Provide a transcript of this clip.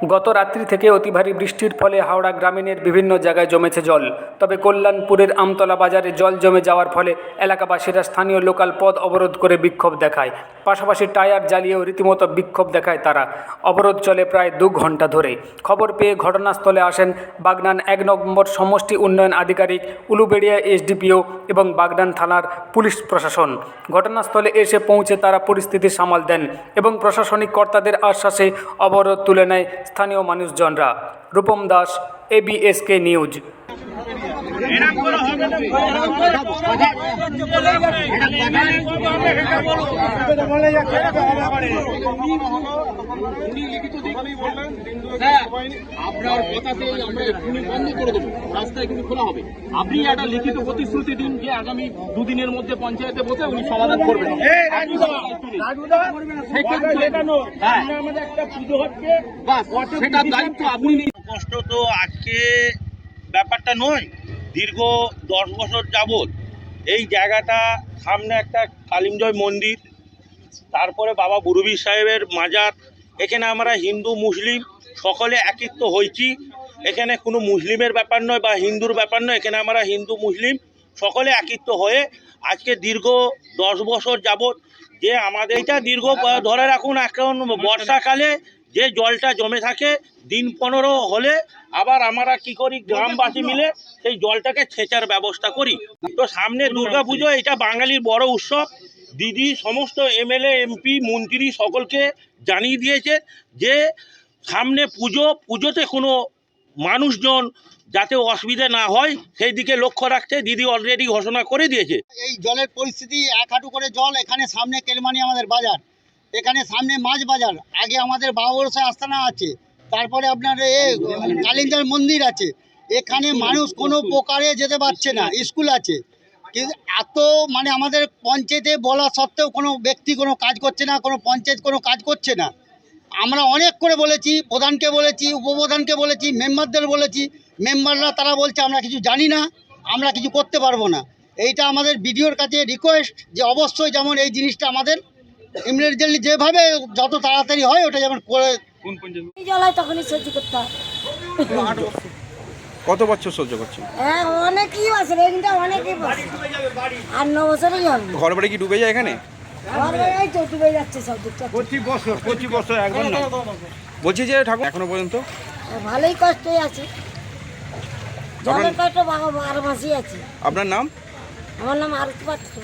গত রাত্রি থেকে অতি ভারী বৃষ্টির ফলে হাওড়া গ্রামীণের বিভিন্ন জায়গায় জমেছে জল। তবে কল্যাণপুরের আমতলা বাজারে জল জমে যাওয়ার ফলে এলাকাবাসীরা স্থানীয় লোকাল পথ অবরোধ করে বিক্ষোভ দেখায়। পাশাপাশি টায়ার জ্বালিয়েও রীতিমতো বিক্ষোভ দেখায় তারা। অবরোধ চলে প্রায় 2 ঘন্টা ধরে। খবর পেয়ে ঘটনাস্থলে আসেন বাগনান 1 নম্বর সমষ্টি উন্নয়ন আধিকারিক, উলুবেড়িয়া এসডিপিও এবং বাগনান থানার পুলিশ প্রশাসন। ঘটনাস্থলে এসে পৌঁছে তারা পরিস্থিতি সামাল দেন এবং প্রশাসনিক কর্তাদের আশ্বাসে অবরোধ তুলে নেয় স্থানীয় মানুষজনরা। Rupam Das, ABSK news. আপনার কথাতেই আমরা এক্ষুনি বন্ধ করে দেবো, রাস্তায় কিন্তু খোলা হবে। আপনি একটা লিখিত প্রতিশ্রুতি দিন যে আগামী 2 দিনের মধ্যে পঞ্চায়েতে বসে উনি সমাধান করবেন। সেটার দায়িত্ব আপনি। কষ্ট তো আজকে ব্যাপারটা নয়, দীর্ঘ 10 বছর যাবৎ এই জায়গাটা সামনে একটা কালিমজয় মন্দির, তারপরে বাবা বুরুবীর সাহেবের মাজার। এখানে আমরা হিন্দু মুসলিম সকলে একত্র হয়েছি। এখানে কোনো মুসলিমের ব্যাপার নয় বা হিন্দুর ব্যাপার নয়, এখানে আমরা হিন্দু মুসলিম সকলে একত্র হয়ে আজকে দীর্ঘ 10 বছর যাবৎ যে আমাদের এটা দীর্ঘ ধরে রাখুন, এখন বর্ষাকালে যে জলটা জমে থাকে দিন 15 হলে আবার আমরা কি করি, গ্রামবাসী মিলে সেই জলটাকে ছেঁচার ব্যবস্থা করি। তো সামনে দুর্গাপুজো, এটা বাঙালির বড় উৎসব। দিদি সমস্ত MLA MP মন্ত্রী সকলকে জানিয়ে দিয়েছে যে সামনে পুজোতে কোনো মানুষজন যাতে অসুবিধা না হয় সেই দিকে লক্ষ্য রাখতে দিদি অলরেডি ঘোষণা করে দিয়েছে। এই জলের পরিস্থিতি 1 হাঁটু করে জল। এখানে সামনে কেলমানি আমাদের বাজার, এখানে সামনে মাছ বাজার, আগে আমাদের বাবাবরসা আস্তানা আছে, তারপরে আপনার কালিঞ্জার মন্দির আছে। এখানে মানুষ কোনো প্রকারে যেতে পারছে না, স্কুল আছে, কিন্তু এত আমাদের পঞ্চায়েতে বলা সত্ত্বেও কোনো ব্যক্তি কোনো কাজ করছে না, কোনো পঞ্চায়েত কোনো কাজ করছে না। আমরা অনেক করে বলেছি, প্রধানকে বলেছি, উপপ্রধানকে বলেছি, মেম্বারদের বলেছি, মেম্বাররা তারা বলছে আমরা কিছু জানি না, আমরা কিছু করতে পারবো না। এইটা আমাদের বিডিওর কাছে রিকোয়েস্ট যে অবশ্যই যেমন এই জিনিসটা আমাদের ইমিডিয়েটলি যেভাবে যত তাড়াতাড়ি হয় ওটা যেমন করে। তখনই সহ্য করতে হয়। কত বছর সহ্য করছেন? হ্যাঁ, অনেকই বছর, এইটা অনেকই বছর, 8-9 বছরই হবে। ঘর বাড়ি কি ডুবে যায় এখানে? এই তো ডুবে যাচ্ছে সব দিকটা। 25 বছর একবার না। বলছি যে ঠাকুর এখনো পর্যন্ত ভালোই কষ্টই আছে, জলের কষ্ট 12 মাসই আছে। আপনার নাম? আমার নাম আরতি পাত্র।